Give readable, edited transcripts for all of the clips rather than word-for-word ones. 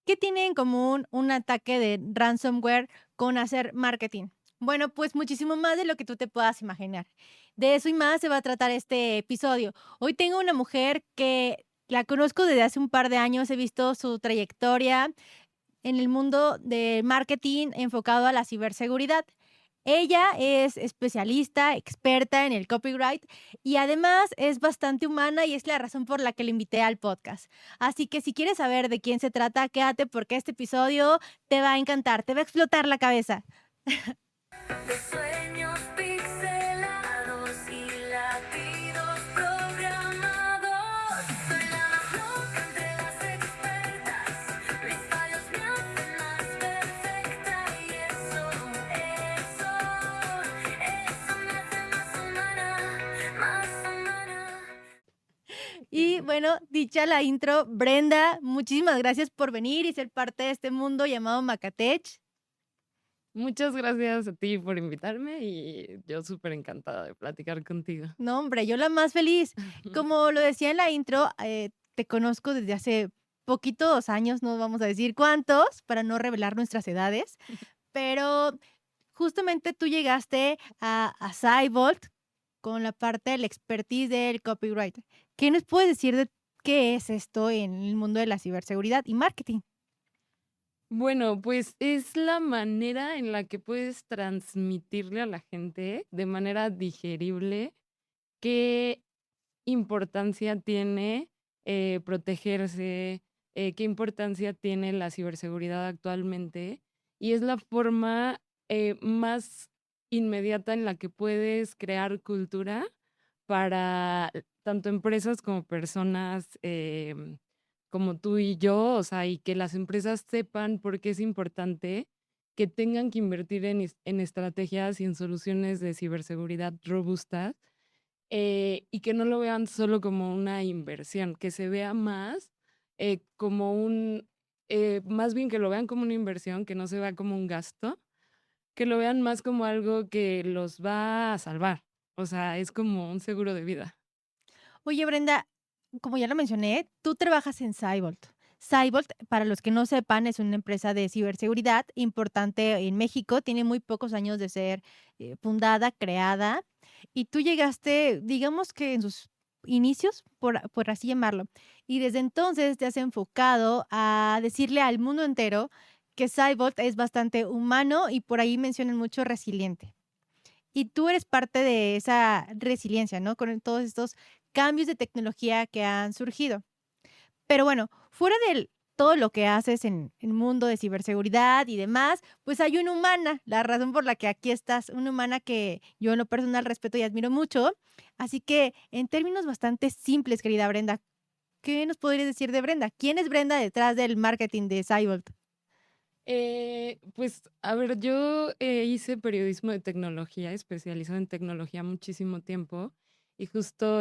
¿Qué tiene en común un ataque de ransomware con hacer marketing? Bueno, pues muchísimo más de lo que tú te puedas imaginar. De eso y más se va a tratar este episodio. Hoy tengo una mujer que la conozco desde hace un par de años, he visto su trayectoria en el mundo de marketing enfocado a la ciberseguridad. Ella es especialista, experta en el copyright y además es bastante humana y es la razón por la que la invité al podcast. Así que si quieres saber de quién se trata, quédate porque este episodio te va a encantar, te va a explotar la cabeza. De sueños pixelados y latidos programados. Soy la más loca entre las expertas. Mis fallos me hacen más perfecta. Y eso me hace más humana, más humana. Y bueno, dicha la intro, Brenda, muchísimas gracias por venir y ser parte de este mundo llamado Macatech. Muchas gracias a ti por invitarme y yo súper encantada de platicar contigo. No, hombre, yo la más feliz. Como lo decía en la intro, te conozco desde hace poquitos años, no vamos a decir cuántos, para no revelar nuestras edades, pero justamente tú llegaste a Cybolt con la parte del expertise del copyright. ¿Qué nos puedes decir de qué es esto en el mundo de la ciberseguridad y marketing? Bueno, pues es la manera en la que puedes transmitirle a la gente de manera digerible qué importancia tiene protegerse, qué importancia tiene la ciberseguridad actualmente. Y es la forma más inmediata en la que puedes crear cultura para tanto empresas como personas como tú y yo, o sea, y que las empresas sepan por qué es importante que tengan que invertir en estrategias y en soluciones de ciberseguridad robustas, y que no lo vean solo como una inversión, que se vea más como más bien que lo vean como una inversión, que no se vea como un gasto, que lo vean más como algo que los va a salvar. O sea, es como un seguro de vida. Oye, Brenda, como ya lo mencioné, tú trabajas en Cybolt. Cybolt, para los que no sepan, es una empresa de ciberseguridad importante en México. Tiene muy pocos años de ser fundada, creada. Y tú llegaste, digamos que en sus inicios, por así llamarlo. Y desde entonces te has enfocado a decirle al mundo entero que Cybolt es bastante humano y por ahí mencionan mucho resiliente. Y tú eres parte de esa resiliencia, ¿no? Con todos estos cambios de tecnología que han surgido. Pero bueno, fuera de todo lo que haces en el mundo de ciberseguridad y demás, pues hay una humana, la razón por la que aquí estás, una humana que yo en lo personal respeto y admiro mucho. Así que en términos bastante simples, querida Brenda, ¿qué nos podrías decir de Brenda? ¿Quién es Brenda detrás del marketing de Cybolt? Pues, a ver, yo hice periodismo de tecnología, especializado en tecnología muchísimo tiempo, y justo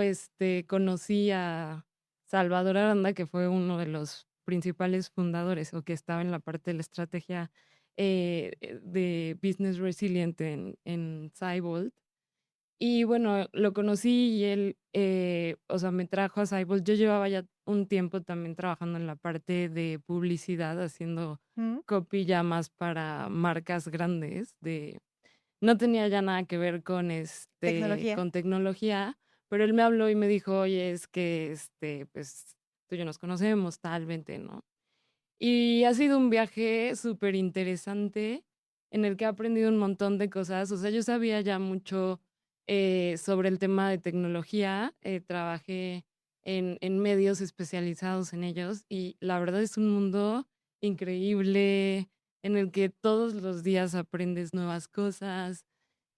conocí a Salvador Aranda, que fue uno de los principales fundadores o que estaba en la parte de la estrategia de Business Resilient en Cybolt. Y bueno, lo conocí y él, o sea, me trajo a Cyborg. Yo llevaba ya un tiempo también trabajando en la parte de publicidad, haciendo ¿Mm? copy ya más para marcas grandes no tenía ya nada que ver con, Tecnología. con tecnología, pero él me habló y me dijo: "Oye, es que, pues, tú y yo nos conocemos, tal, vente", ¿no? Y ha sido un viaje súper interesante en el que he aprendido un montón de cosas. O sea, yo sabía ya mucho sobre el tema de tecnología, trabajé en medios especializados en ellos y la verdad es un mundo increíble en el que todos los días aprendes nuevas cosas,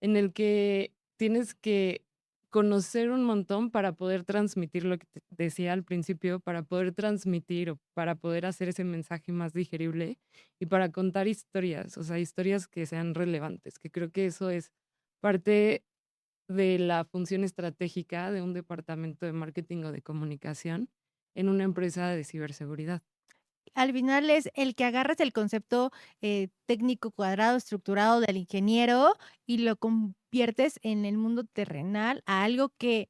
en el que tienes que conocer un montón para poder transmitir lo que te decía al principio, para poder transmitir o para poder hacer ese mensaje más digerible y para contar historias, o sea, historias que sean relevantes, que creo que eso es parte de la función estratégica de un departamento de marketing o de comunicación en una empresa de ciberseguridad. Al final es el que agarras el concepto, técnico cuadrado, estructurado del ingeniero y lo conviertes en el mundo terrenal a algo que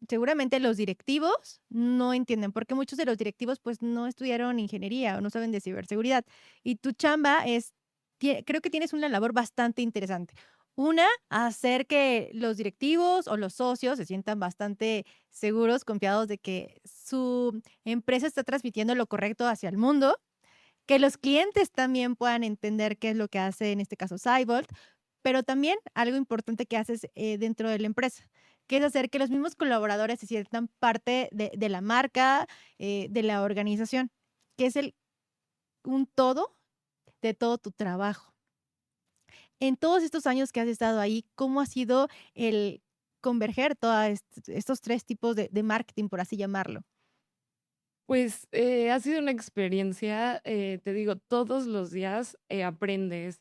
seguramente los directivos no entienden, porque muchos de los directivos pues no estudiaron ingeniería o no saben de ciberseguridad. Y tu chamba es, creo que tienes una labor bastante interesante. Una, hacer que los directivos o los socios se sientan bastante seguros, confiados de que su empresa está transmitiendo lo correcto hacia el mundo, que los clientes también puedan entender qué es lo que hace, en este caso, Cybolt, pero también algo importante que haces, dentro de la empresa, que es hacer que los mismos colaboradores se sientan parte de la marca, de la organización, que es un todo de todo tu trabajo. En todos estos años que has estado ahí, ¿cómo ha sido el converger todos estos 3 tipos de marketing, por así llamarlo? Pues, ha sido una experiencia, te digo, todos los días, aprendes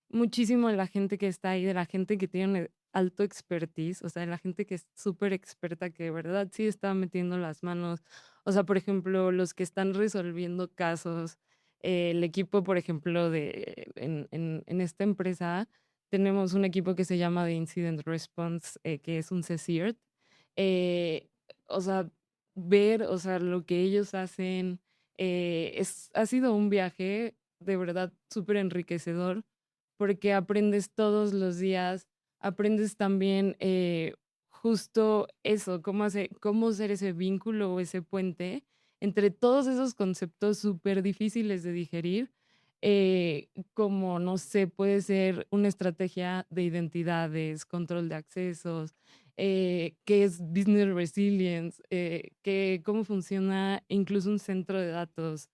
muchísimo de la gente que está ahí, de la gente que tiene un alto expertise, o sea, de la gente que es súper experta, que de verdad sí está metiendo las manos. O sea, por ejemplo, los que están resolviendo casos, el equipo, por ejemplo, en esta empresa, tenemos un equipo que se llama de Incident Response, que es un CSIRT. Eh, o sea, ver, o sea, lo que ellos hacen, ha sido un viaje de verdad súper enriquecedor porque aprendes todos los días, aprendes también justo eso, cómo ser ese vínculo o ese puente entre todos esos conceptos súper difíciles de digerir, como, no sé, puede ser una estrategia de identidades, control de accesos, qué es business resilience, cómo funciona incluso un centro de datos,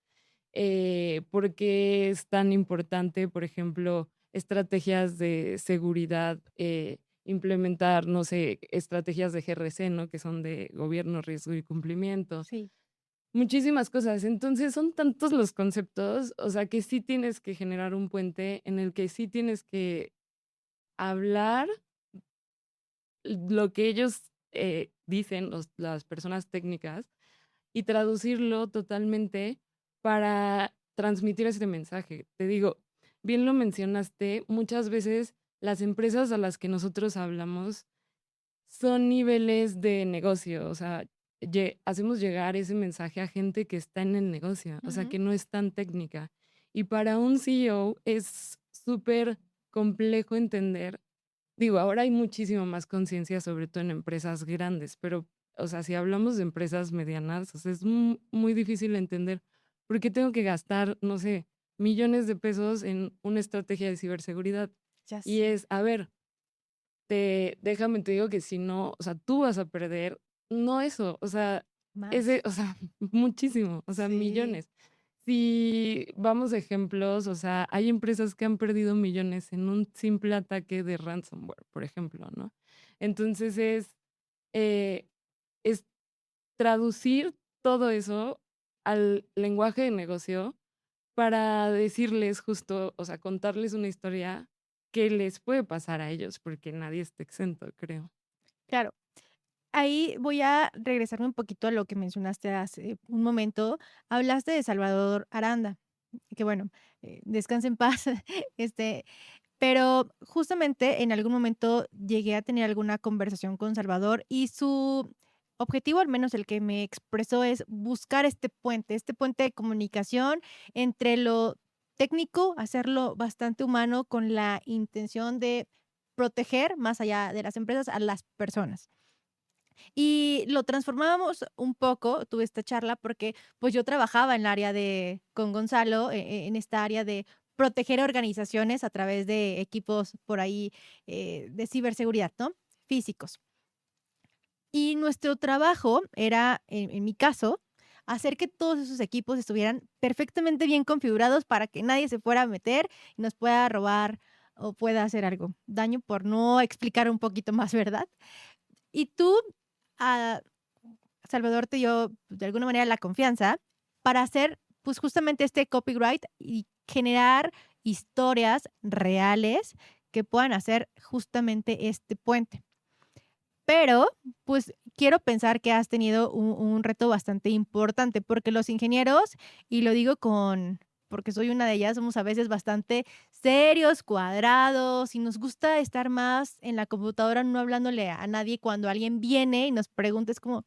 por qué es tan importante, por ejemplo, estrategias de seguridad, implementar, no sé, estrategias de GRC, ¿no? Que son de gobierno, riesgo y cumplimiento. Sí. Muchísimas cosas. Entonces, son tantos los conceptos, o sea, que sí tienes que generar un puente en el que sí tienes que hablar lo que ellos dicen, las personas técnicas, y traducirlo totalmente para transmitir ese mensaje. Te digo, bien lo mencionaste, muchas veces las empresas a las que nosotros hablamos son niveles de negocio, o sea, hacemos llegar ese mensaje a gente que está en el negocio, o sea, Ujú. que no es tan técnica. Y para un CEO es súper complejo entender. Digo, ahora hay muchísimo más conciencia, sobre todo en empresas grandes, pero, o sea, si hablamos de empresas medianas, o sea, es muy difícil entender por qué tengo que gastar, no sé, millones de pesos en una estrategia de ciberseguridad. Ya Y sé. es, a ver, déjame te digo que si no, o sea, tú vas a perder, no eso, o sea, Más. o sea, muchísimo, o sea, Sí. millones. Si vamos a ejemplos, o sea, hay empresas que han perdido millones en un simple ataque de ransomware, por ejemplo, ¿no? Entonces eh, es traducir todo eso al lenguaje de negocio para decirles justo, o sea, contarles una historia que les puede pasar a ellos, porque nadie está exento, creo. Claro. Ahí voy a regresarme un poquito a lo que mencionaste hace un momento. Hablaste de Salvador Aranda, que bueno, descanse en paz, este, pero justamente en algún momento llegué a tener alguna conversación con Salvador y su objetivo, al menos el que me expresó, es buscar este puente de comunicación entre lo técnico, hacerlo bastante humano con la intención de proteger, más allá de las empresas, a las personas. Y lo transformábamos un poco, tuve esta charla porque, pues, yo trabajaba en el área de con Gonzalo, en esta área de proteger organizaciones a través de equipos por ahí, de ciberseguridad, ¿no? Físicos. Y nuestro trabajo era, en mi caso, hacer que todos esos equipos estuvieran perfectamente bien configurados para que nadie se fuera a meter y nos pueda robar o pueda hacer algo daño por no explicar un poquito más, ¿verdad? Y tú, ah, Salvador te dio, pues, de alguna manera la confianza para hacer, pues, justamente este copyright y generar historias reales que puedan hacer justamente este puente. Pero, pues, quiero pensar que has tenido un reto bastante importante, porque los ingenieros, y lo digo con, porque soy una de ellas, somos a veces bastante serios, cuadrados, y nos gusta estar más en la computadora, no hablándole a nadie cuando alguien viene y nos pregunta, es como,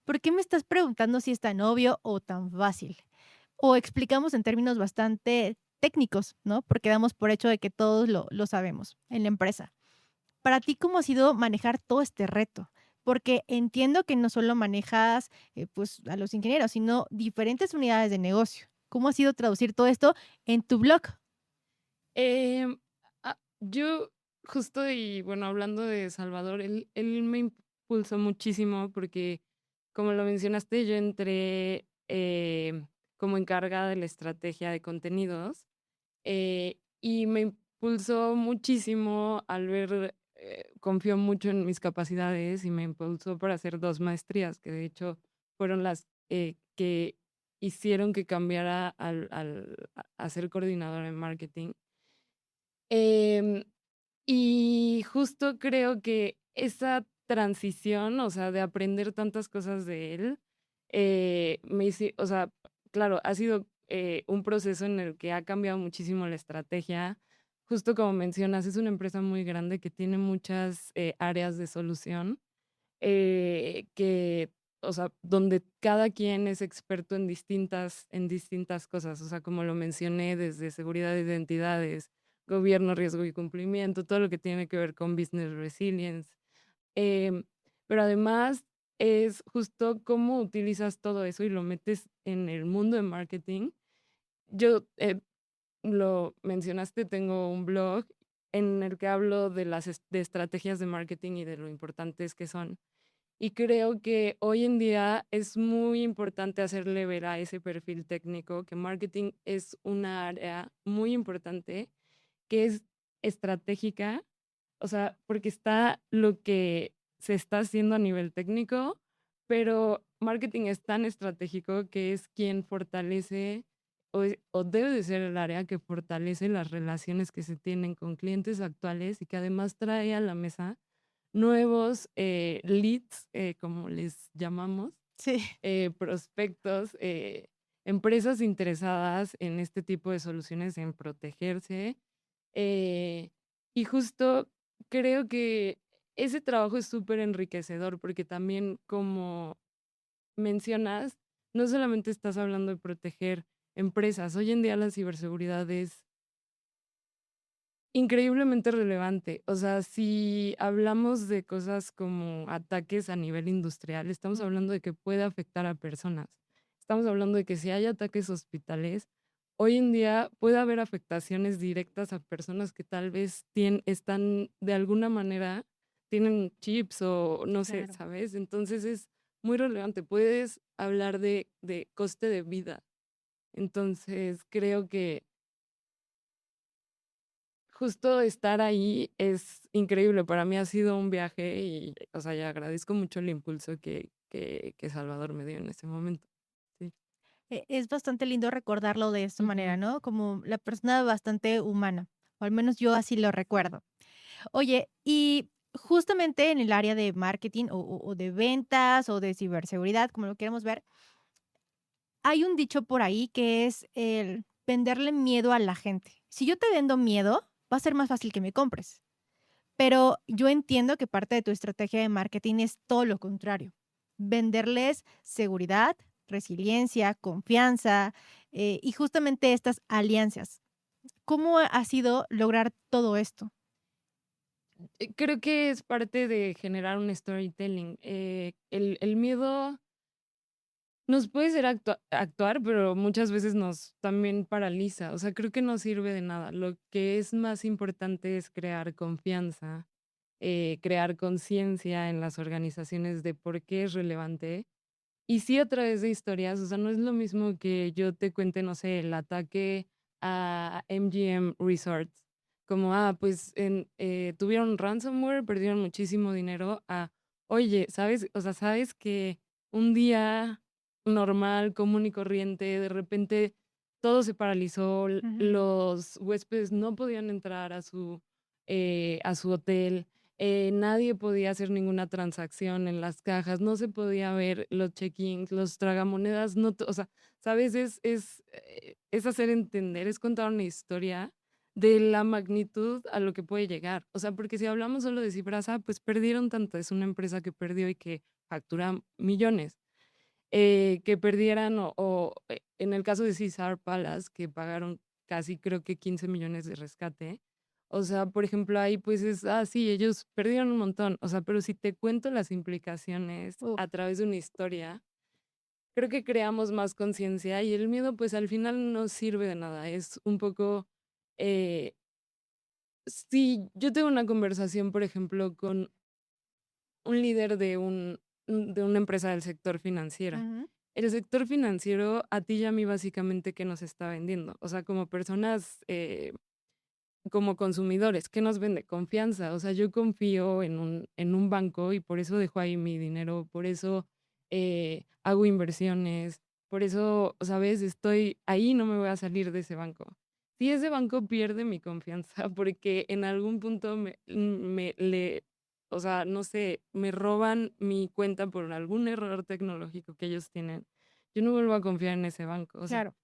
¿por qué me estás preguntando si es tan obvio o tan fácil? O explicamos en términos bastante técnicos, ¿no? Porque damos por hecho de que todos lo sabemos en la empresa. Para ti, ¿cómo ha sido manejar todo este reto? Porque entiendo que no solo manejas, pues, a los ingenieros, sino diferentes unidades de negocio. ¿Cómo ha sido traducir todo esto en tu blog? Em, yo justo y bueno, hablando de Salvador, él me impulsó muchísimo porque, como lo mencionaste, yo entré como encargada de la estrategia de contenidos y me impulsó muchísimo al ver, confió mucho en mis capacidades y me impulsó para hacer 2 maestrías, que de hecho fueron las que hicieron que cambiara a ser coordinadora en marketing. Em, y justo creo que esa transición, o sea, de aprender tantas cosas de él, o sea, claro, ha sido un proceso en el que ha cambiado muchísimo la estrategia. Justo como mencionas, es una empresa muy grande que tiene muchas áreas de solución, que, o sea, donde cada quien es experto en distintas cosas, o sea, como lo mencioné, desde seguridad de identidades, gobierno, riesgo y cumplimiento, todo lo que tiene que ver con business resilience. Em, pero además es justo cómo utilizas todo eso y lo metes en el mundo de marketing. Yo, lo mencionaste, tengo un blog en el que hablo de de estrategias de marketing y de lo importantes que son. Y creo que hoy en día es muy importante hacerle ver a ese perfil técnico que marketing es una área muy importante, que es estratégica, o sea, porque está lo que se está haciendo a nivel técnico, pero marketing es tan estratégico que es quien fortalece o debe de ser el área que fortalece las relaciones que se tienen con clientes actuales y que además trae a la mesa nuevos leads, como les llamamos, Sí. prospectos, empresas interesadas en este tipo de soluciones, en protegerse. eh, y justo creo que ese trabajo es súper enriquecedor porque también, como mencionas, no solamente estás hablando de proteger empresas. Hoy en día la ciberseguridad es increíblemente relevante. O sea, si hablamos de cosas como ataques a nivel industrial, estamos hablando de que puede afectar a personas. Estamos hablando de que si hay ataques hospitales, hoy en día puede haber afectaciones directas a personas que tal vez están de alguna manera, tienen chips o no sé, Claro. ¿sabes? Entonces es muy relevante. Puedes hablar de coste de vida. Entonces creo que justo estar ahí es increíble. Para mí ha sido un viaje y, o sea, ya agradezco mucho el impulso que Salvador me dio en ese momento. Sí. Es bastante lindo recordarlo de esta manera, Ujú. ¿no? Como la persona bastante humana, o al menos yo así lo recuerdo. Oye, y justamente en el área de marketing o de ventas o de ciberseguridad, como lo queremos ver, hay un dicho por ahí que es el venderle miedo a la gente. Si yo te vendo miedo, va a ser más fácil que me compres. Pero yo entiendo que parte de tu estrategia de marketing es todo lo contrario. Venderles seguridad, resiliencia, confianza y justamente estas alianzas. ¿Cómo ha sido lograr todo esto? Creo que es parte de generar un storytelling. El miedo nos puede ser actuar, pero muchas veces nos también paraliza. O sea, creo que no sirve de nada. Lo que es más importante es crear confianza, crear conciencia en las organizaciones de por qué es relevante. Y sí a través de historias, o sea, no es lo mismo que yo te cuente, no sé, el ataque a MGM Resorts, como, pues tuvieron ransomware, perdieron muchísimo dinero, oye, ¿sabes? O sea, ¿sabes que un día normal, común y corriente, de repente todo se paralizó, Ujú. los huéspedes no podían entrar a su hotel, nadie podía hacer ninguna transacción en las cajas, no se podía ver los check-ins, los tragamonedas, no, o sea, ¿sabes? Es hacer entender, es contar una historia de la magnitud a lo que puede llegar. O sea, porque si hablamos solo de cifras, pues perdieron tanto, es una empresa que perdió y que factura millones. Que perdieran en el caso de Caesar Palace, que pagaron casi creo que 15 millones de rescate. O sea, por ejemplo, ahí pues sí, ellos perdieron un montón. O sea, pero si te cuento las implicaciones Uf, a través de una historia, creo que creamos más conciencia y el miedo pues al final no sirve de nada. Es un poco, eh, si yo tengo una conversación, por ejemplo, con un líder de una empresa del sector financiero. ujú, El sector financiero a ti y a mí básicamente ¿qué nos está vendiendo? O sea, como personas, como consumidores, ¿qué nos vende? Confianza. O sea, yo confío en un banco y por eso dejo ahí mi dinero, por eso hago inversiones, por eso, ¿sabes? Estoy ahí, no me voy a salir de ese banco. Si ese banco pierde mi confianza porque en algún punto o sea, no sé, me roban mi cuenta por algún error tecnológico que ellos tienen, yo no vuelvo a confiar en ese banco. O sea, claro.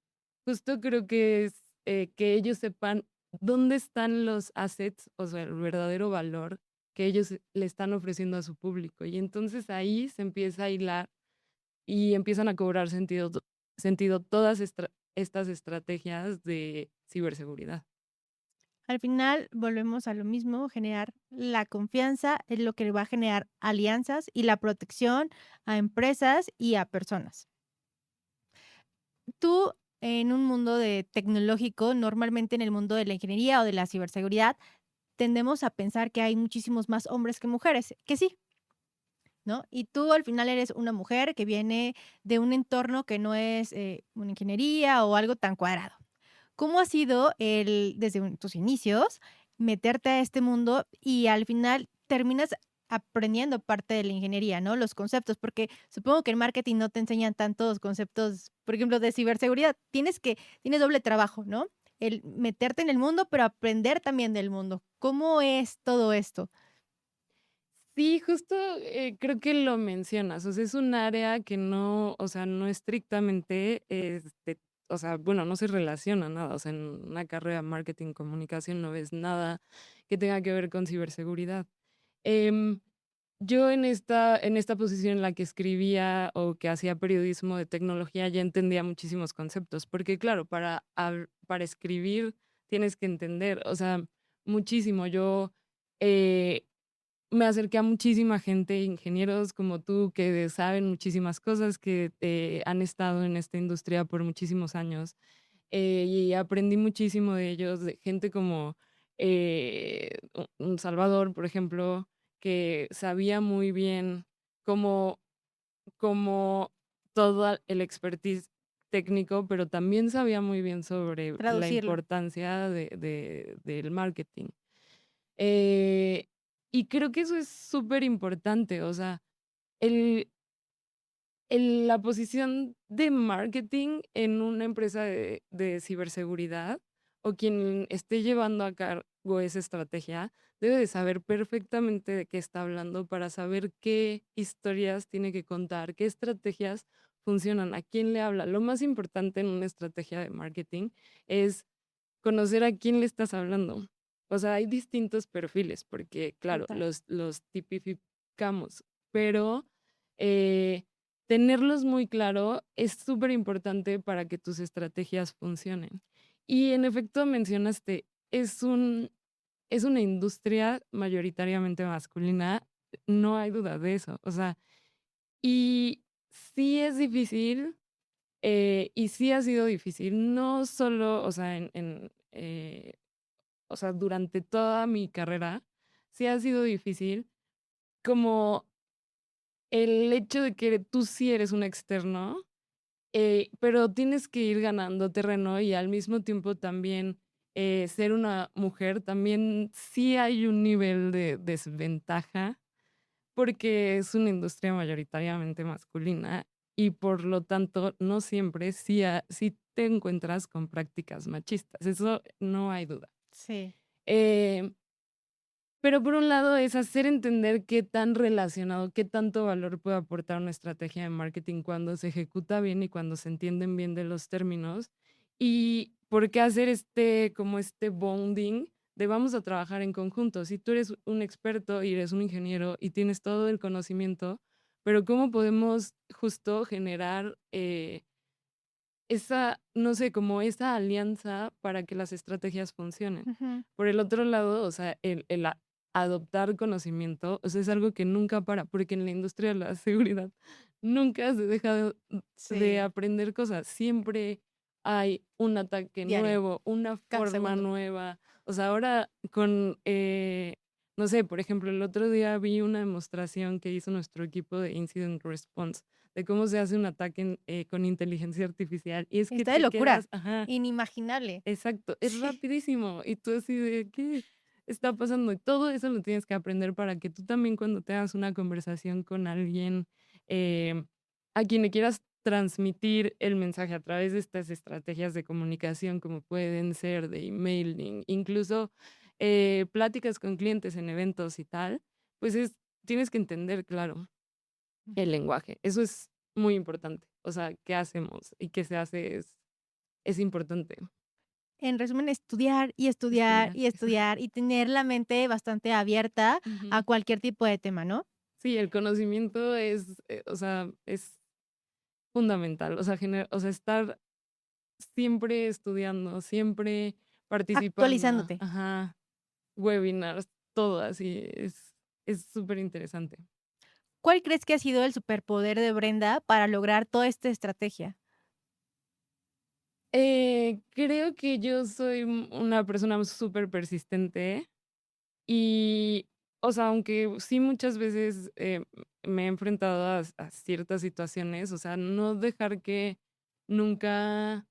justo creo que es que ellos sepan dónde están los assets, o sea, el verdadero valor que ellos le están ofreciendo a su público. Y entonces ahí se empieza a hilar y empiezan a cobrar sentido todas estas estrategias de ciberseguridad. Al final volvemos a lo mismo, generar la confianza es lo que va a generar alianzas y la protección a empresas y a personas. Tú, en un mundo de tecnológico, normalmente en el mundo de la ingeniería o de la ciberseguridad, tendemos a pensar que hay muchísimos más hombres que mujeres, que sí, ¿no? Y tú al final eres una mujer que viene de un entorno que no es una ingeniería o algo tan cuadrado. ¿Cómo ha sido desde tus inicios meterte a este mundo y al final terminas aprendiendo parte de la ingeniería, ¿no? Los conceptos, porque supongo que en marketing no te enseñan tantos conceptos, por ejemplo, de ciberseguridad. Tienes doble trabajo, ¿no? El meterte en el mundo, pero aprender también del mundo. ¿Cómo es todo esto? Sí, justo creo que lo mencionas, o sea, es un área que no, o sea, no estrictamente, o sea, bueno, no se relaciona nada, o sea, en una carrera de marketing, comunicación no ves nada que tenga que ver con ciberseguridad. Em, yo en esta posición en la que escribía o que hacía periodismo de tecnología ya entendía muchísimos conceptos, porque claro, para escribir tienes que entender, o sea, muchísimo. Yo eh, me acerqué a muchísima gente, ingenieros como tú, que saben muchísimas cosas, que han estado en esta industria por muchísimos años, y aprendí muchísimo de ellos, de gente como un Salvador, por ejemplo, que sabía muy bien cómo, cómo todo el expertise técnico, pero también sabía muy bien sobre la Traducirlo. importancia del marketing. Eh, y creo que eso es súper importante, o sea, el, la posición de marketing en una empresa de ciberseguridad o quien esté llevando a cargo esa estrategia debe de saber perfectamente de qué está hablando para saber qué historias tiene que contar, qué estrategias funcionan, a quién le habla. Lo más importante en una estrategia de marketing es conocer a quién le estás hablando. O sea, hay distintos perfiles, porque claro, Total. los tipificamos, pero eh, tenerlos muy claro es súper importante para que tus estrategias funcionen. Y en efecto mencionaste, es una industria mayoritariamente masculina, no hay duda de eso. O sea, y sí es difícil, y sí ha sido difícil, no solo, o sea, o sea, durante toda mi carrera, sí ha sido difícil, como el hecho de que tú sí eres un externo, pero tienes que ir ganando terreno y al mismo tiempo también ser una mujer, también sí hay un nivel de desventaja porque es una industria mayoritariamente masculina y por lo tanto no siempre sí te encuentras con prácticas machistas, eso no hay duda. Sí. Eh, Pero por un lado es hacer entender qué tan relacionado, qué tanto valor puede aportar una estrategia de marketing cuando se ejecuta bien y cuando se entienden bien de los términos. Y por qué hacer como este bonding de vamos a trabajar en conjunto. Si tú eres un experto y eres un ingeniero y tienes todo el conocimiento, pero ¿cómo podemos justo generar esa, no sé, como esa alianza para que las estrategias funcionen? Ujú. Por el otro lado, o sea, adoptar conocimiento, o sea, es algo que nunca para, porque en la industria de la seguridad nunca se deja de Sí, aprender cosas. Siempre hay un ataque diario, nuevo, una cada forma segundo. nueva. O sea, ahora con, no sé, por ejemplo, el otro día vi una demostración que hizo nuestro equipo de Incident Response de cómo se hace un ataque con inteligencia artificial. Y es que Está de te locura, quedas, ajá, inimaginable. exacto, es Sí. rapidísimo. Y tú así de, ¿qué está pasando? Y todo eso lo tienes que aprender para que tú también cuando tengas una conversación con alguien a quien le quieras transmitir el mensaje a través de estas estrategias de comunicación como pueden ser de emailing, incluso pláticas con clientes en eventos y tal, pues tienes que entender, claro, el lenguaje. Eso es muy importante. O sea, qué hacemos y qué se hace es importante. En resumen, estudiar y estudiar Estudiar. y estudiar y tener la mente bastante abierta a Ujú. cualquier tipo de tema, ¿no? Sí, el conocimiento o sea, es fundamental. O sea, o sea, estar siempre estudiando, siempre participando, Actualizándote. ajá, webinars, todo así, es súper interesante. ¿Cuál crees que ha sido el superpoder de Brenda para lograr toda esta estrategia? Creo que yo soy una persona súper persistente y, o sea, aunque sí muchas veces me he enfrentado a ciertas situaciones, o sea, no dejar que nunca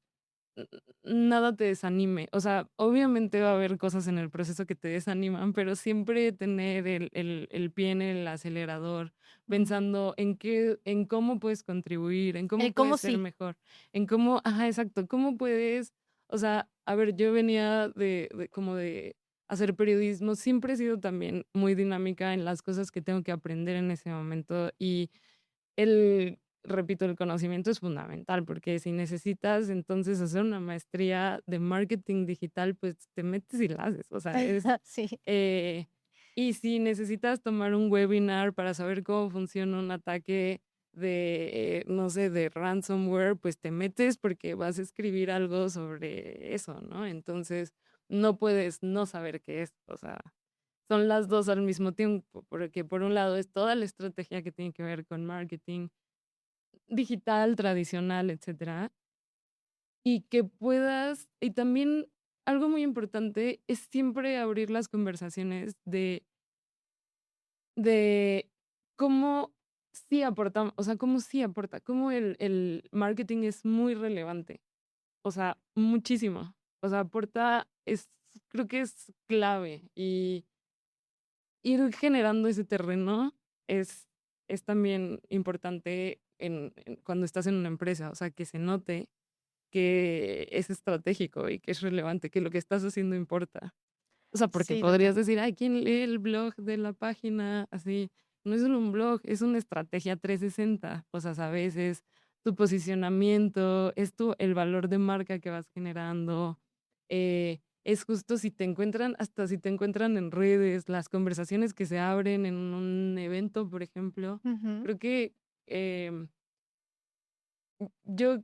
nada te desanime. O sea, obviamente va a haber cosas en el proceso que te desaniman, pero siempre tener el pie en el acelerador, Ujú. pensando en cómo puedes contribuir, en cómo El cómo puedes ser sí. mejor, en cómo, ajá, exacto, cómo puedes, o sea, a ver, yo venía como de hacer periodismo, siempre he sido también muy dinámica en las cosas que tengo que aprender en ese momento y repito, el conocimiento es fundamental, porque si necesitas entonces hacer una maestría de marketing digital, pues te metes y la haces. O sea, Sí. eh, y si necesitas tomar un webinar para saber cómo funciona un ataque no sé, de ransomware, pues te metes porque vas a escribir algo sobre eso, ¿no? Entonces, no puedes no saber qué es. O sea, son las dos al mismo tiempo, porque por un lado es toda la estrategia que tiene que ver con marketing digital, tradicional, etcétera, y que puedas, y también algo muy importante es siempre abrir las conversaciones de cómo sí aporta, o sea, cómo sí aporta, cómo el marketing es muy relevante, o sea, muchísimo, o sea, aporta, creo que es clave y ir generando ese terreno es, es también importante cuando estás en una empresa, o sea, que se note que es estratégico y que es relevante, que lo que estás haciendo importa. O sea, porque Sí, total. podrías decir, ay, ¿quién lee el blog de la página? Así, no es solo un blog, es una estrategia 360. O sea, sabes, es tu posicionamiento, el valor de marca que vas generando. Es justo si te encuentran, hasta si te encuentran en redes, las conversaciones que se abren en un evento, por ejemplo. Ujú. Creo que em, yo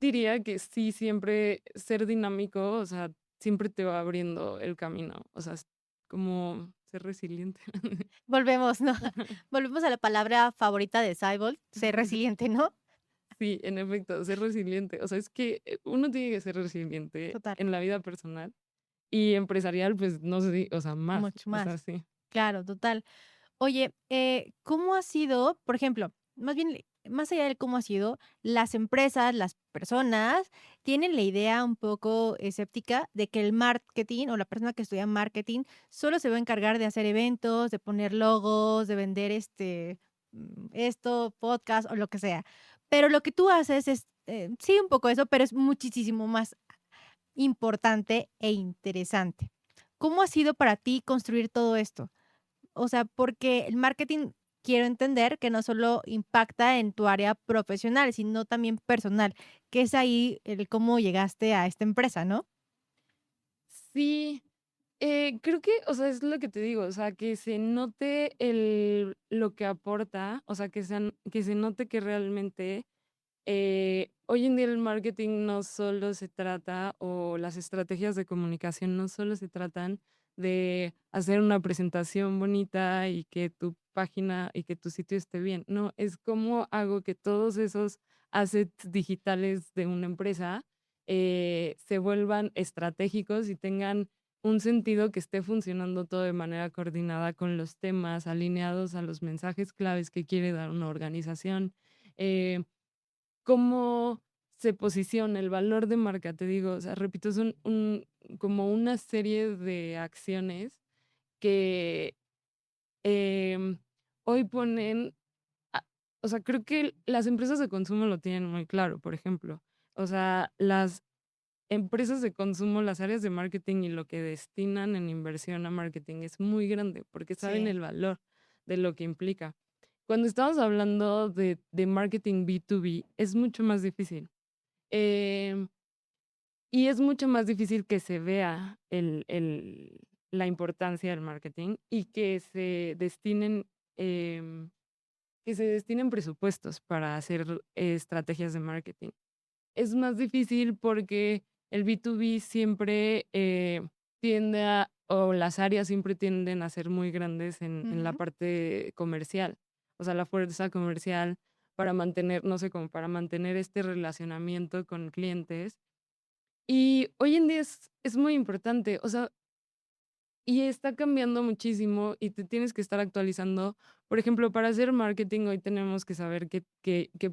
diría que sí, siempre ser dinámico, o sea, siempre te va abriendo el camino, o sea, es como ser resiliente. Volvemos, ¿no? Volvemos a la palabra favorita de Cyborg, ser resiliente, ¿no? Sí, en efecto, ser resiliente, o sea, es que uno tiene que ser resiliente Total, en la vida personal y empresarial, pues no sé, o sea, más, mucho o más. sea, sí. Claro, total. Oye, ¿cómo ha sido, por ejemplo, más bien, más allá de cómo ha sido, las empresas, las personas tienen la idea un poco escéptica de que el marketing o la persona que estudia marketing solo se va a encargar de hacer eventos, de poner logos, de vender esto, podcast o lo que sea. Pero lo que tú haces es, sí, un poco eso, pero es muchísimo más importante e interesante. ¿Cómo ha sido para ti construir todo esto? O sea, porque el marketing quiero entender que no solo impacta en tu área profesional, sino también personal, que es ahí el cómo llegaste a esta empresa, ¿no? Sí, creo que, o sea, es lo que te digo, o sea, que se note lo que aporta, o sea, que se note que realmente hoy en día el marketing no solo se trata, o las estrategias de comunicación no solo se tratan de hacer una presentación bonita y que tu página y que tu sitio esté bien. No, es cómo hago que todos esos assets digitales de una empresa se vuelvan estratégicos y tengan un sentido, que esté funcionando todo de manera coordinada con los temas, alineados a los mensajes claves que quiere dar una organización. eh, Cómo se posiciona el valor de marca, te digo, o sea, repito, es como una serie de acciones que em, hoy ponen, a- o sea, creo que las empresas de consumo lo tienen muy claro, por ejemplo. O sea, las empresas de consumo, las áreas de marketing y lo que destinan en inversión a marketing es muy grande porque saben Sí. el valor de lo que implica. Cuando estamos hablando de marketing B2B, es mucho más difícil. Em, y es mucho más difícil que se vea la importancia del marketing y em, que se destinen presupuestos para hacer estrategias de marketing. Es más difícil porque el B2B siempre tiende o las áreas siempre tienden a ser muy grandes en la Ujú. parte comercial. O sea, la fuerza comercial para mantener, no sé, como para mantener este relacionamiento con clientes. Y hoy en día es muy importante, o sea, y está cambiando muchísimo y te tienes que estar actualizando. Por ejemplo, para hacer marketing hoy tenemos que saber que,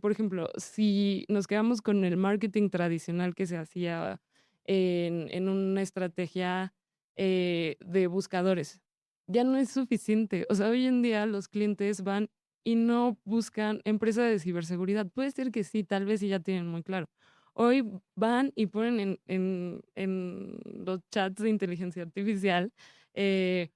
por ejemplo, si nos quedamos con el marketing tradicional que se hacía en una estrategia de buscadores, ya no es suficiente. O sea, hoy en día los clientes van y no buscan empresa de ciberseguridad. Puede ser que sí, tal vez sí ya tienen muy claro. Hoy van y ponen en los chats de inteligencia artificial eh,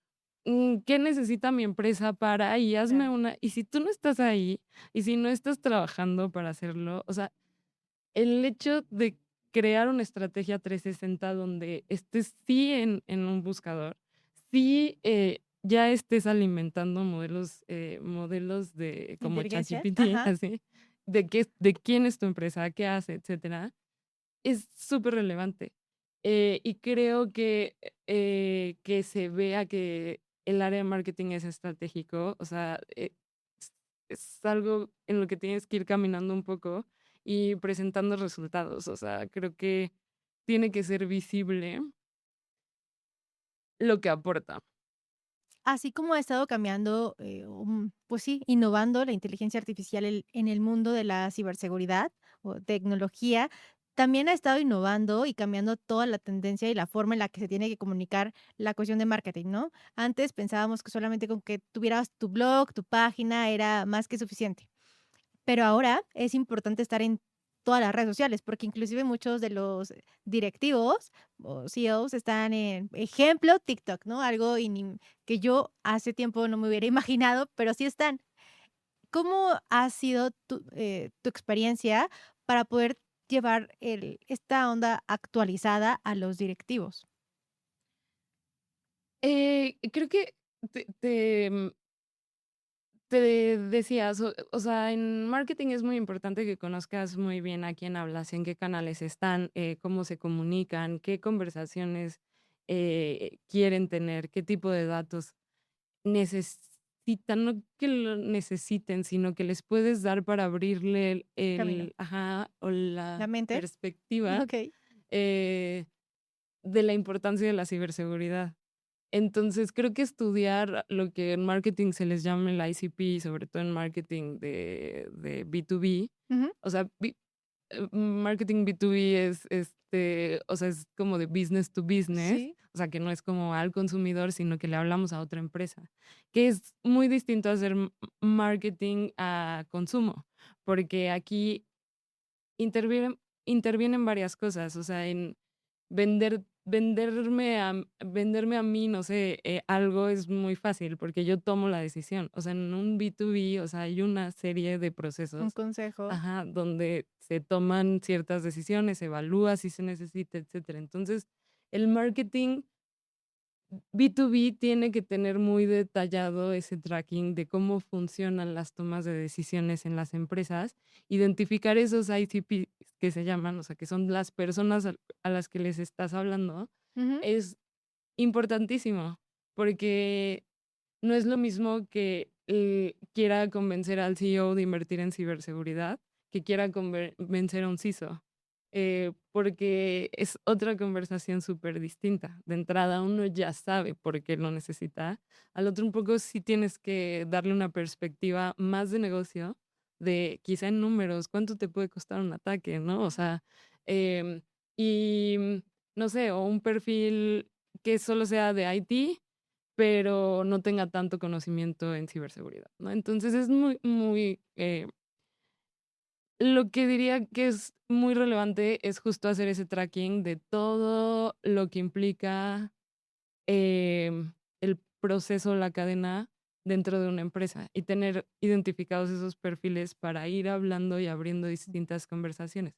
¿qué necesita mi empresa para? Y hazme Claro. una. Y si tú no estás ahí, y si no estás trabajando para hacerlo, o sea, el hecho de crear una estrategia 360 donde estés sí en un buscador, sí ya estés alimentando modelos de como Inteligencia. ChatGPT, Ajá. así, de quién es tu empresa, qué hace, etcétera, es súper relevante. Y creo que se vea que el área de marketing es estratégico, o sea, es algo en lo que tienes que ir caminando un poco y presentando resultados. O sea, creo que tiene que ser visible lo que aporta. Así como ha estado cambiando, pues sí, innovando la inteligencia artificial en el mundo de la ciberseguridad o tecnología, también ha estado innovando y cambiando toda la tendencia y la forma en la que se tiene que comunicar la cuestión de marketing, ¿no? Antes pensábamos que solamente con que tuvieras tu blog, tu página era más que suficiente. Pero ahora es importante estar en todas las redes sociales, porque inclusive muchos de los directivos o CEOs están en, ejemplo, TikTok, ¿no? Algo que yo hace tiempo no me hubiera imaginado, pero sí están. ¿Cómo ha sido tu experiencia para poder llevar esta onda actualizada a los directivos? Creo que te decía, o sea, en marketing es muy importante que conozcas muy bien a quién hablas, en qué canales están, cómo se comunican, qué conversaciones quieren tener, qué tipo de datos necesitan, no que lo necesiten, sino que les puedes dar para abrirle Camino. ajá, o ¿La la mente? perspectiva Ok. eh, de la importancia de la ciberseguridad. Entonces, creo que estudiar lo que en marketing se les llama el ICP, sobre todo en marketing de B2B, Ujú. o sea, marketing B2B o sea, es como de business to business, Sí. o sea, que no es como al consumidor, sino que le hablamos a otra empresa, que es muy distinto a hacer marketing a consumo, porque aquí intervienen, intervienen varias cosas, o sea, en vender venderme a mí, no sé, algo es muy fácil porque yo tomo la decisión. O sea, en un B2B, o sea, hay una serie de Un procesos, consejo. ajá, donde se toman ciertas decisiones, se evalúa si se necesita, etcétera. Entonces, el marketing B2B tiene que tener muy detallado ese tracking de cómo funcionan las tomas de decisiones en las empresas, identificar esos ICPs que se llaman, o sea, que son las personas a las que les estás hablando, Ujú. es importantísimo, porque no es lo mismo que quiera convencer al CEO de invertir en ciberseguridad que quiera convencer a un CISO, porque es otra conversación súper distinta. De entrada, uno ya sabe por qué lo necesita. Al otro, un poco sí tienes que darle una perspectiva más de negocio, de quizá en números, cuánto te puede costar un ataque, ¿no? O sea, em, y no sé, o un perfil que solo sea de IT pero no tenga tanto conocimiento en ciberseguridad, ¿no? Entonces es muy, muy, lo que diría que es muy relevante es justo hacer ese tracking de todo lo que implica el proceso, la cadena dentro de una empresa y tener identificados esos perfiles para ir hablando y abriendo distintas conversaciones.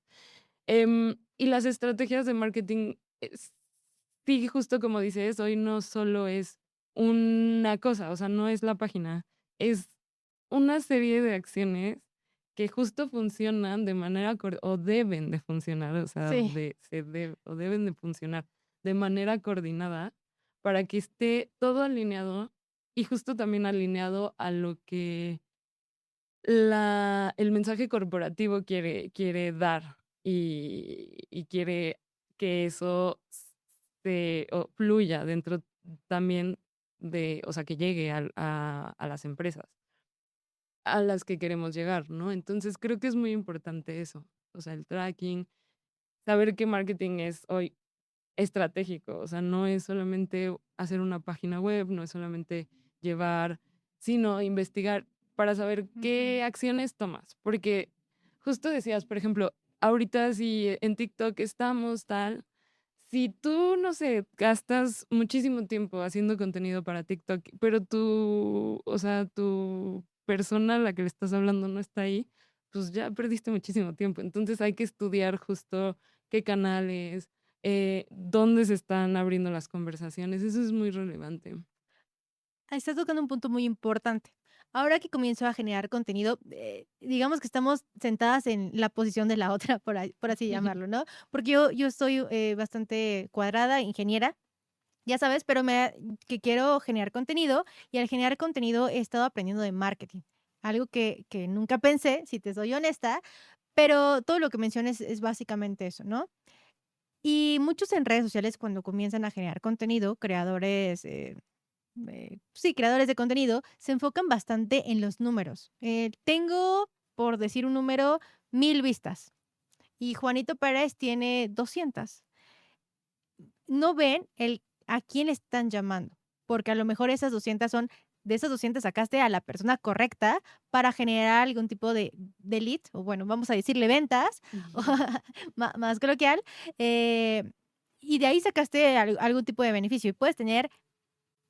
Y las estrategias de marketing, sí, justo como dices, hoy no solo es una cosa, o sea, no es la página, es una serie de acciones que justo funcionan de manera o deben de funcionar, o sea, Sí. o deben de funcionar de manera coordinada para que esté todo alineado y justo también alineado a lo que el mensaje corporativo quiere dar y quiere que eso fluya dentro también o sea, que llegue a las empresas a las que queremos llegar, ¿no? Entonces creo que es muy importante eso, o sea, el tracking, saber que marketing es hoy estratégico, o sea, no es solamente hacer una página web, no es solamente llevar, sino investigar para saber qué Ujú. acciones tomas, porque justo decías, por ejemplo, ahorita si en TikTok estamos tal, si tú, no sé, gastas muchísimo tiempo haciendo contenido para TikTok, pero o sea, tu persona a la que le estás hablando no está ahí, pues ya perdiste muchísimo tiempo. Entonces hay que estudiar justo qué canales, dónde se están abriendo las conversaciones. Eso es muy relevante. Estás tocando un punto muy importante. Ahora que comienzo a generar contenido, digamos que estamos sentadas en la posición de la otra, por así llamarlo, ¿no? Porque yo soy bastante cuadrada, ingeniera, ya sabes, pero que quiero generar contenido y al generar contenido he estado aprendiendo de marketing. Algo que nunca pensé, si te soy honesta, pero todo lo que mencionas es básicamente eso, ¿no? Y muchos en redes sociales cuando comienzan a generar contenido, creadores, sí, creadores de contenido, se enfocan bastante en los números. Tengo, por decir un número, 1000 vistas y Juanito Pérez tiene 200. No ven a quién están llamando, porque a lo mejor esas 200 son, de esas 200 sacaste a la persona correcta para generar algún tipo de lead, o bueno, vamos a decirle ventas, o más coloquial, y de ahí sacaste algún tipo de beneficio. Y puedes tener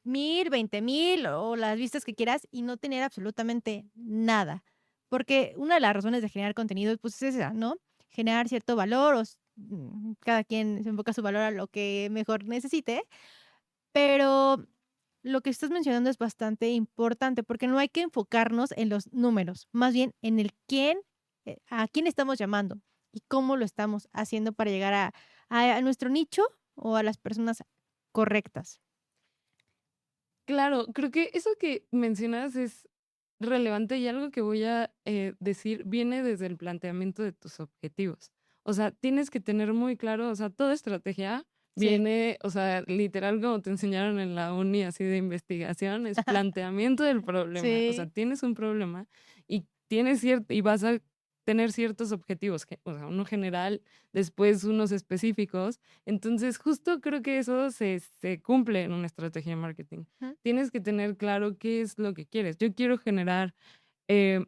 1000, 20,000 o las vistas que quieras y no tener absolutamente nada. Porque una de las razones de generar contenido, pues, es esa, ¿no? Generar cierto valor cada quien se enfoca su valor a lo que mejor necesite, pero lo que estás mencionando es bastante importante, porque no hay que enfocarnos en los números, más bien en el quién, a quién estamos llamando y cómo lo estamos haciendo para llegar a nuestro nicho o a las personas correctas. Claro, creo que eso que mencionas es relevante y algo que voy a decir viene desde el planteamiento de tus objetivos. O sea, tienes que tener muy claro, o sea, toda estrategia Sí. viene, o sea, literal como te enseñaron en la uni así de investigación, es planteamiento del problema. O sea, Sí. tienes un problema y y vas a tener ciertos objetivos, o sea, uno general, después unos específicos. Entonces, justo creo que eso se cumple en una estrategia de marketing. Ujú. Tienes que tener claro qué es lo que quieres. Yo quiero generar,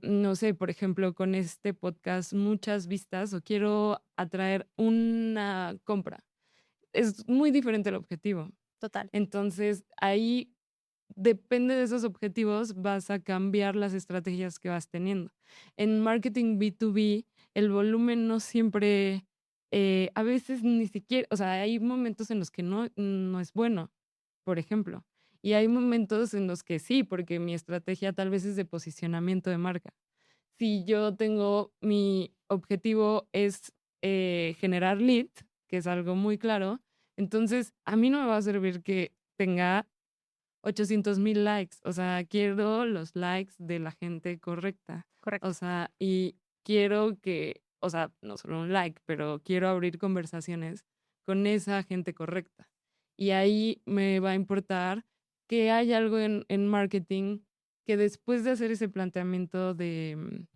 no sé, por ejemplo, con este podcast muchas vistas o quiero atraer una compra. es muy diferente el objetivo. Total. Entonces, ahí depende de esos objetivos, vas a cambiar las estrategias que vas teniendo. En marketing B2B, el volumen no siempre, a veces ni siquiera, o sea, hay momentos en los que no es bueno, por ejemplo. Y hay momentos en los que sí, porque mi estrategia tal vez es de posicionamiento de marca. Si yo tengo mi objetivo es generar lead, que es algo muy claro, entonces a mí no me va a servir que tenga 800,000 likes. O sea, quiero los likes de la gente correcta. O Correcto. sea, y quiero que, o sea, no solo un like, pero quiero abrir conversaciones con esa gente correcta. Y ahí me va a importar que hay algo en marketing que después de hacer ese planteamiento de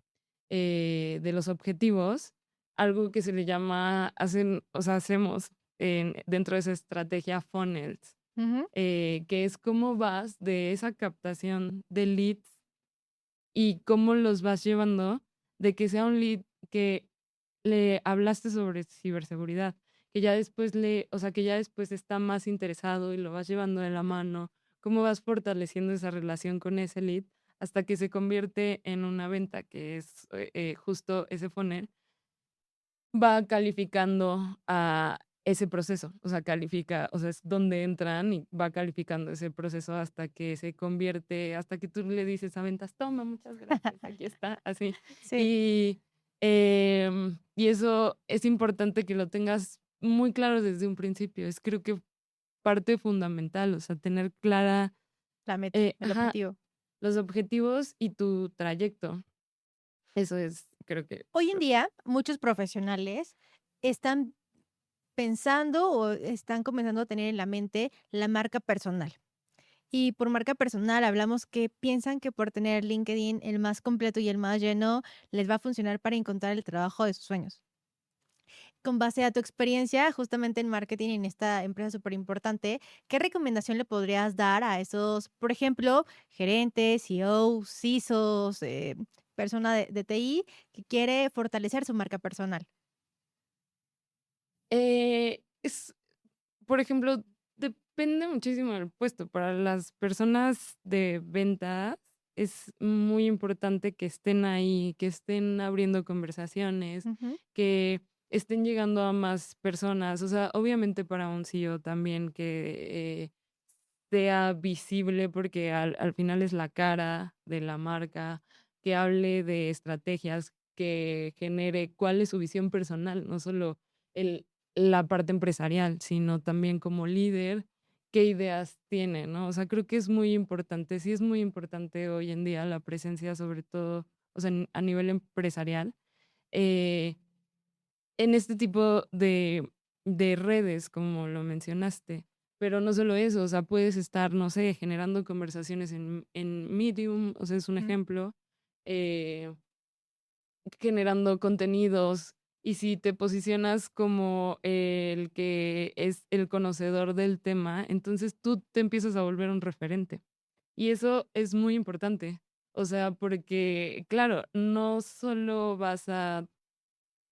los objetivos, algo que se le llama, o sea, hacemos dentro de esa estrategia funnels, Ujú. que es cómo vas de esa captación de leads y cómo los vas llevando de que sea un lead que le hablaste sobre ciberseguridad, que ya después o sea, que ya después está más interesado y lo vas llevando de la mano, cómo vas fortaleciendo esa relación con ese lead hasta que se convierte en una venta, que es justo ese funnel va calificando a ese proceso, o sea, califica, o sea, es donde entran y va calificando ese proceso hasta que se convierte, hasta que tú le dices a ventas, toma, muchas gracias, aquí está, así. Sí. Y eso es importante que lo tengas muy claro desde un principio, es creo que parte fundamental, o sea, tener clara, La meta, el ajá, objetivo. los objetivos y tu trayecto. Eso es, creo que, Hoy en día, muchos profesionales están pensando o están comenzando a tener en la mente la marca personal. Y por marca personal hablamos que piensan que por tener LinkedIn el más completo y el más lleno les va a funcionar para encontrar el trabajo de sus sueños. Con base a tu experiencia justamente en marketing en esta empresa súper importante, ¿qué recomendación le podrías dar a esos, por ejemplo, gerentes, CEOs, CISOs, persona de TI que quiere fortalecer su marca personal? es por ejemplo, depende muchísimo del puesto. Para las personas de ventas es muy importante que estén ahí, que estén abriendo conversaciones, Ujú. que estén llegando a más personas. O sea, obviamente para un CEO también que sea visible porque al final es la cara de la marca, que hable de estrategias, que genere cuál es su visión personal, no solo el, la parte empresarial, sino también como líder, qué ideas tiene, ¿no? O sea, creo que es muy importante, sí es muy importante hoy en día la presencia, sobre todo, o sea, a nivel empresarial, eh, en este tipo de redes, como lo mencionaste. Pero no solo eso, o sea, puedes estar, no sé, generando conversaciones en Medium, o sea, es un Mm. ejemplo, eh, generando contenidos. Y si te posicionas como el que es el conocedor del tema, entonces tú te empiezas a volver un referente. Y eso es muy importante. O sea, porque, claro, no solo vas a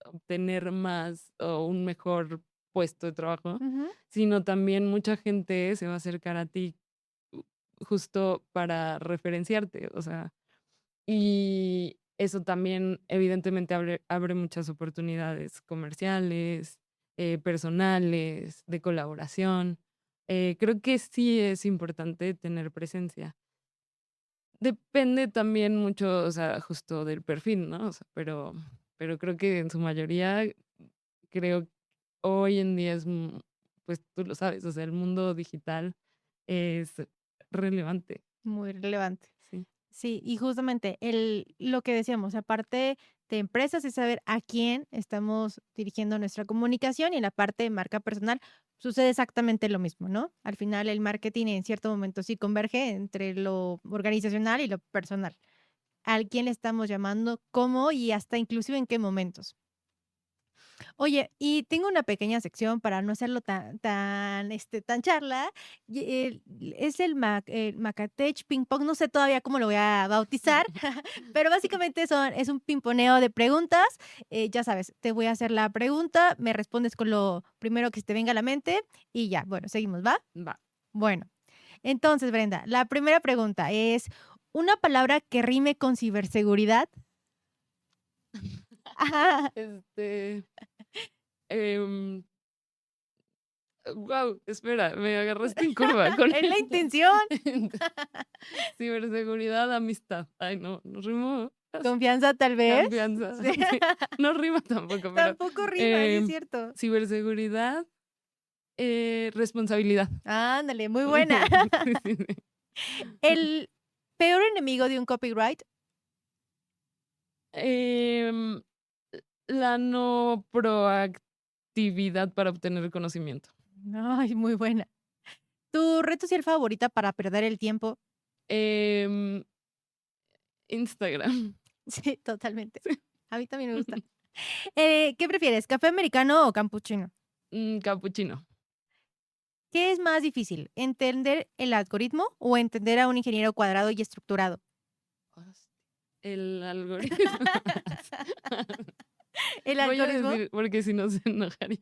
obtener más o un mejor puesto de trabajo, Ujú. sino también mucha gente se va a acercar a ti u- justo para referenciarte, o sea, y eso también evidentemente abre muchas oportunidades comerciales, personales, de colaboración. Creo que sí es importante tener presencia. Depende también mucho, o sea, justo del perfil, ¿no? O sea, pero creo que en su mayoría creo hoy en día es, pues tú lo sabes, o sea, el mundo digital es relevante, Muy relevante. sí. Sí, y justamente lo que decíamos, aparte de empresas, es saber a quién estamos dirigiendo nuestra comunicación y en la parte de marca personal sucede exactamente lo mismo, ¿no? Al final el marketing en cierto momento sí converge entre lo organizacional y lo personal. ¿A quién le estamos llamando? ¿Cómo? Y hasta inclusive en qué momentos. Oye, y tengo una pequeña sección para no hacerlo tan charla, es el Macatech Ping Pong, no sé todavía cómo lo voy a bautizar, pero básicamente es un pimponeo de preguntas, ya sabes, te voy a hacer la pregunta, me respondes con lo primero que se te venga a la mente y ya, bueno, seguimos, ¿va? Va. Bueno, entonces, Brenda, la primera pregunta es, ¿una palabra que rime con ciberseguridad? Este, em, wow, espera, me agarraste en curva con Es la esto. intención. Ciberseguridad, amistad. Ay, no, no rimó. Confianza, tal vez. Confianza. Sí. Sí, no rima tampoco, pero Tampoco rima, sí es em, cierto. ciberseguridad, responsabilidad. Ándale, muy buena. Sí, sí, sí. El peor enemigo de un copyright. Em, la no proactividad para obtener conocimiento. Ay, muy buena. ¿Tu red social favorita para perder el tiempo? Em, Instagram. Sí, totalmente. Sí. A mí también me gusta. ¿Qué prefieres, café americano o campuchino? Capuchino. ¿Qué es más difícil, entender el algoritmo o entender a un ingeniero cuadrado y estructurado? Hostia, el algoritmo. ¿El Voy a algoritmo? decir, porque si no se enojaría.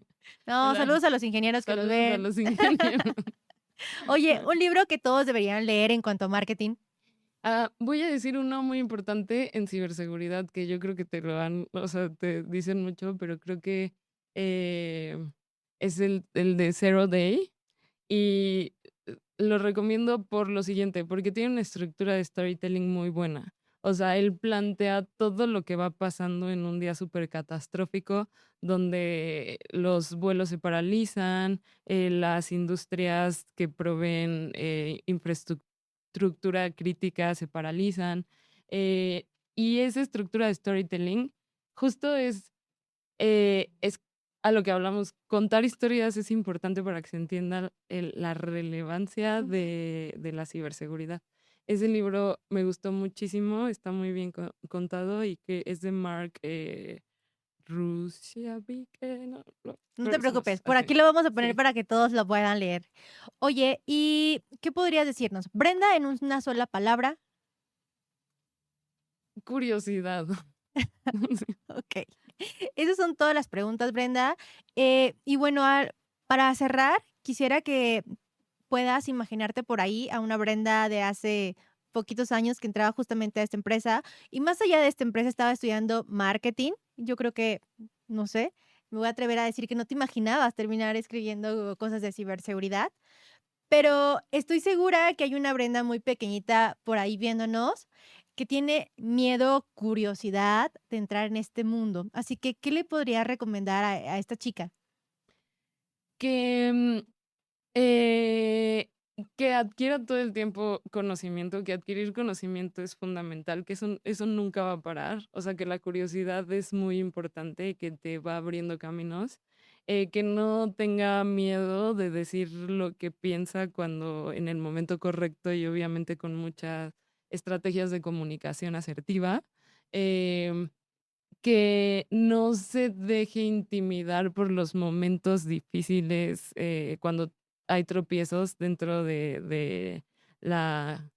No, El al- saludos a los ingenieros que nos Saludos a ven. los ingenieros. Oye, un libro que todos deberían leer en cuanto a marketing. Voy a decir uno muy importante en ciberseguridad que yo creo que te lo han, o sea, te dicen mucho, pero creo que eh, es el de Zero Day y lo recomiendo por lo siguiente, porque tiene una estructura de storytelling muy buena. O sea, él plantea todo lo que va pasando en un día súper catastrófico, donde los vuelos se paralizan, las industrias que proveen infraestructura crítica se paralizan. eh, y esa estructura de storytelling justo es a lo que hablamos. Contar historias es importante para que se entienda la relevancia Ujú. de la ciberseguridad. Ese libro me gustó muchísimo, está muy bien contado y que es de Mark Rusiavik, no, No te personas preocupes, por así. aquí lo vamos a poner Sí, para que todos lo puedan leer. Oye, ¿y qué podrías decirnos? Brenda en una sola palabra. curiosidad. Sí. Ok. Esas son todas las preguntas, Brenda. Y bueno, para cerrar, quisiera que puedas imaginarte por ahí a una Brenda de hace poquitos años que entraba justamente a esta empresa y más allá de esta empresa estaba estudiando marketing. Yo creo que, no sé, me voy a atrever a decir que no te imaginabas terminar escribiendo cosas de ciberseguridad, pero estoy segura que hay una Brenda muy pequeñita por ahí viéndonos que tiene miedo, curiosidad de entrar en este mundo. Así que, ¿qué le podría recomendar a esta chica? Que Eh, que adquiera todo el tiempo conocimiento, que adquirir conocimiento es fundamental, que eso nunca va a parar, o sea, que la curiosidad es muy importante, que te va abriendo caminos, que no tenga miedo de decir lo que piensa cuando en el momento correcto y obviamente con muchas estrategias de comunicación asertiva. em, que no se deje intimidar por los momentos difíciles cuando hay tropiezos dentro de la,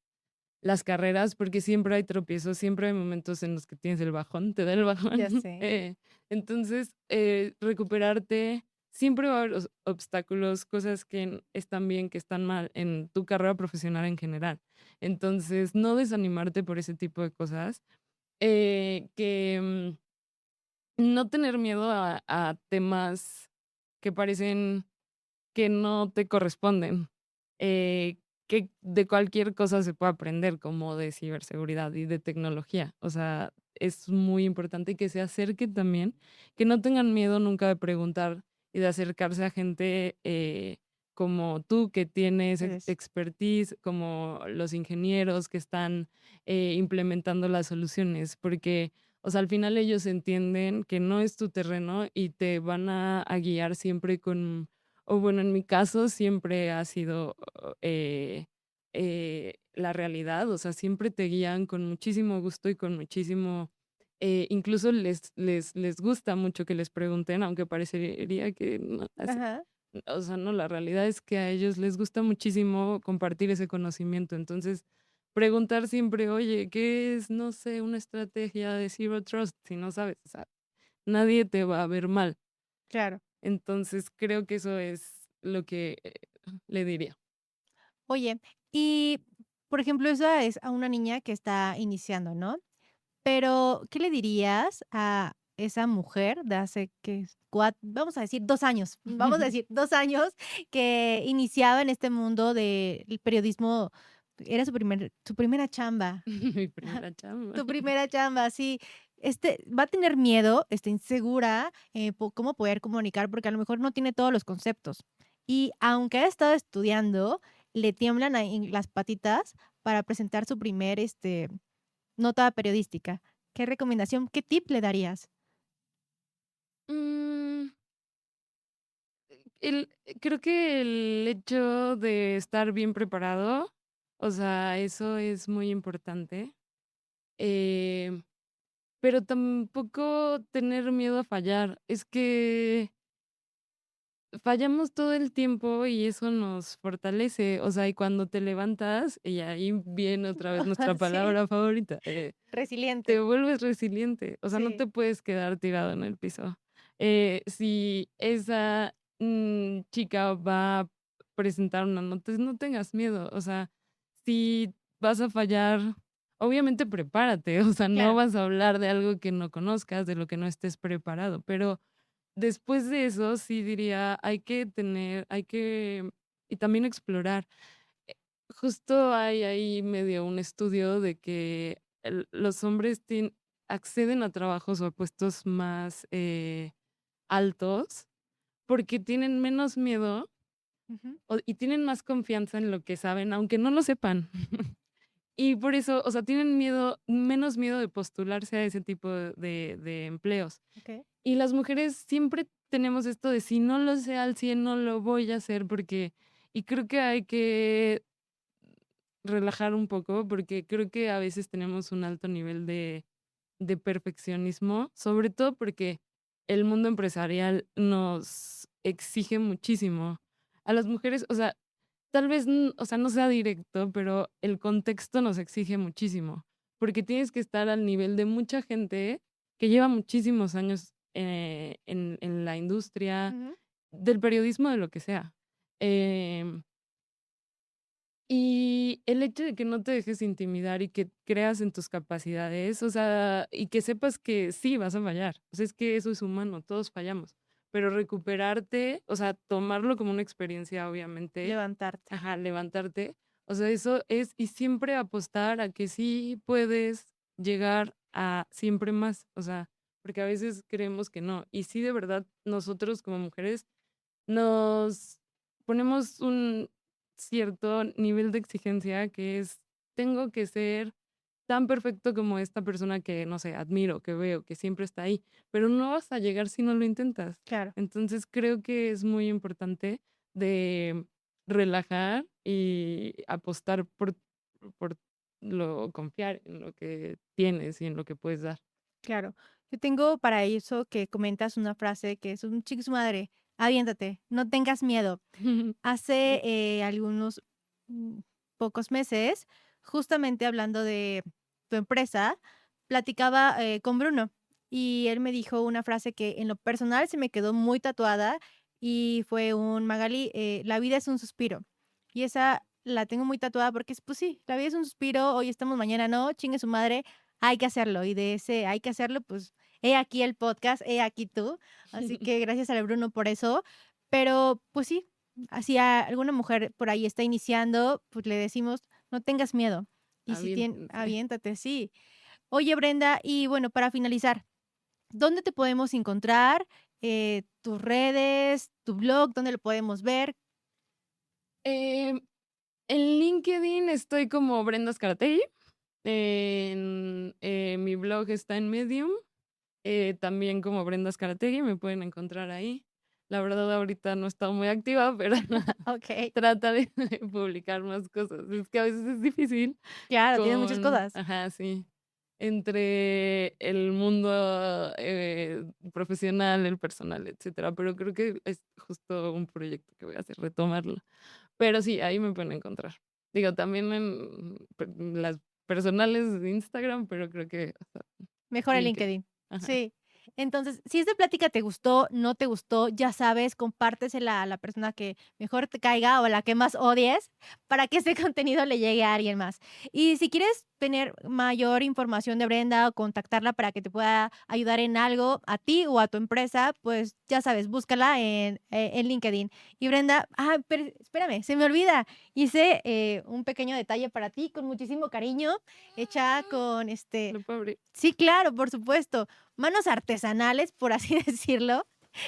las carreras, porque siempre hay tropiezos, siempre hay momentos en los que tienes el bajón, te da el bajón. Ya sé. Entonces, recuperarte, siempre va a haber obstáculos, cosas que están bien, que están mal en tu carrera profesional en general. Entonces, no desanimarte por ese tipo de cosas. Que no tener miedo a temas que parecen que no te corresponden, eh, que de cualquier cosa se puede aprender, como de ciberseguridad y de tecnología. O sea, es muy importante que se acerque también, que no tengan miedo nunca de preguntar y de acercarse a gente como tú, que tienes Eres. expertise, como los ingenieros que están implementando las soluciones, porque o sea, al final ellos entienden que no es tu terreno y te van a guiar siempre con, o bueno, en mi caso siempre ha sido la realidad, o sea, siempre te guían con muchísimo gusto y con muchísimo incluso les gusta mucho que les pregunten, aunque parecería que no, Ajá. o sea, no, la realidad es que a ellos les gusta muchísimo compartir ese conocimiento. Entonces, preguntar siempre, oye, ¿qué es, no sé, una estrategia de Zero Trust? Si no sabes, o sea, nadie te va a ver mal. Claro. Entonces, creo que eso es lo que le diría. Oye, y por ejemplo, esa es a una niña que está iniciando, ¿no? Pero, ¿qué le dirías a esa mujer de hace que vamos a decir 2 años, vamos a decir 2 años que iniciaba en este mundo del periodismo, era su primera chamba, Mi primera chamba. tu primera chamba, sí. Va a tener miedo, está insegura, cómo poder comunicar, porque a lo mejor no tiene todos los conceptos. Y aunque ha estado estudiando, le tiemblan ahí las patitas para presentar su primer, nota periodística. ¿Qué recomendación, qué tip le darías? Mm, creo que el hecho de estar bien preparado, o sea, eso es muy importante. Eh, pero tampoco tener miedo a fallar. Es que fallamos todo el tiempo y eso nos fortalece. O sea, y cuando te levantas, y ahí viene otra vez nuestra Sí, palabra favorita, te resiliente. vuelves resiliente. O sea, no Sí, te puedes quedar tirado en el piso. Si esa chica va a presentar una nota, no tengas miedo. O sea, si vas a fallar, obviamente prepárate. O sea, no claro, vas a hablar de algo que no conozcas, de lo que no estés preparado. Pero después de eso, sí diría, y también explorar. Eh, Justo hay ahí medio un estudio de que los hombres acceden a trabajos o a puestos más altos porque tienen menos miedo ujú, y tienen más confianza en lo que saben, aunque no lo sepan. Y por eso, o sea, tienen menos miedo de postularse a ese tipo de empleos. okey, Y las mujeres siempre tenemos esto de si no lo sé al 100 no lo voy a hacer y creo que hay que relajar un poco porque creo que a veces tenemos un alto nivel de perfeccionismo, sobre todo porque el mundo empresarial nos exige muchísimo. A las mujeres, o sea, tal vez, o sea, no sea directo, pero el contexto nos exige muchísimo, porque tienes que estar al nivel de mucha gente que lleva muchísimos años en la industria, ujú, del periodismo, de lo que sea. Em, y el hecho de que no te dejes intimidar y que creas en tus capacidades, o sea, y que sepas que sí vas a fallar. O sea, es que eso es humano, todos fallamos. Pero recuperarte, o sea, tomarlo como una experiencia, obviamente, levantarte. ajá, levantarte. O sea, eso es, y siempre apostar a que sí puedes llegar a siempre más. O sea, porque a veces creemos que no. Y sí, de verdad, nosotros como mujeres nos ponemos un cierto nivel de exigencia que es, tengo que ser tan perfecto como esta persona que, no sé, admiro, que veo, que siempre está ahí, pero no vas a llegar si no lo intentas. Claro, Entonces creo que es muy importante de relajar y apostar por confiar en lo que tienes y en lo que puedes dar. claro. Yo tengo para eso que comentas una frase que es un chico su madre, aviéntate, no tengas miedo. Hace, Sí. algunos, mm, pocos meses, justamente hablando de tu empresa, platicaba, con Bruno, y él me dijo una frase que en lo personal se me quedó muy tatuada, y fue un: "Magali, la vida es un suspiro". Y esa la tengo muy tatuada porque es, pues sí, la vida es un suspiro, hoy estamos, mañana no, chingue su madre, hay que hacerlo, y de ese hay que hacerlo, pues, he aquí el podcast, he aquí tú. Así que gracias al Bruno por eso. Pero, pues sí, si alguna mujer por ahí está iniciando, pues le decimos: "No tengas miedo". Y si Aviéntense. aviéntate, sí. Oye, Brenda, y bueno, para finalizar, ¿dónde te podemos encontrar? Tus redes, tu blog, ¿dónde lo podemos ver? Em, en LinkedIn estoy como Brenda Scarategui. Mi blog está en Medium, también como Brenda Scarategui, me pueden encontrar ahí. La verdad ahorita no he estado muy activa, pero Okey. trata de publicar más cosas. Es que a veces es difícil Claro, tienes muchas cosas. ajá, sí. entre el mundo profesional, el personal, etcétera. Pero creo que es justo un proyecto que voy a hacer, retomarlo. Pero sí, ahí me pueden encontrar. Digo, también en las personales de Instagram, pero creo que Mejor el LinkedIn. LinkedIn. Ajá. Sí. Entonces, si esta plática te gustó, no te gustó, ya sabes, compártesela a la persona que mejor te caiga o a la que más odies para que ese contenido le llegue a alguien más. Y si quieres tener mayor información de Brenda o contactarla para que te pueda ayudar en algo a ti o a tu empresa, pues ya sabes, búscala en LinkedIn. Y Brenda, pero espérame, se me olvida. Hice un pequeño detalle para ti con muchísimo cariño, hecha con Lo puedo abrir. Sí, claro, por supuesto. Manos artesanales, por así decirlo.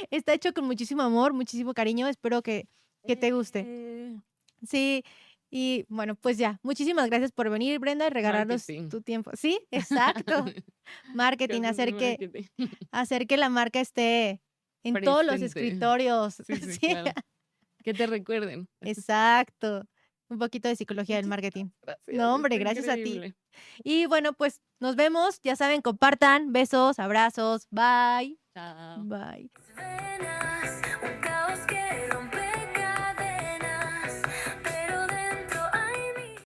Está hecho con muchísimo amor, muchísimo cariño. Espero que te guste. Sí, y bueno, pues ya. Muchísimas gracias por venir, Brenda, y regalarnos Marketing. tu tiempo. Sí, exacto. Marketing, Cosas de marketing. hacer que la marca esté en todos los Presente. escritorios. Sí, sí, Sí, claro. Que te recuerden. exacto. Un poquito de psicología del marketing. Gracias, No, hombre, está gracias a ti. increíble. Y bueno, pues nos vemos. Ya saben, compartan. Besos, abrazos. Bye. Chao. Bye. venas, un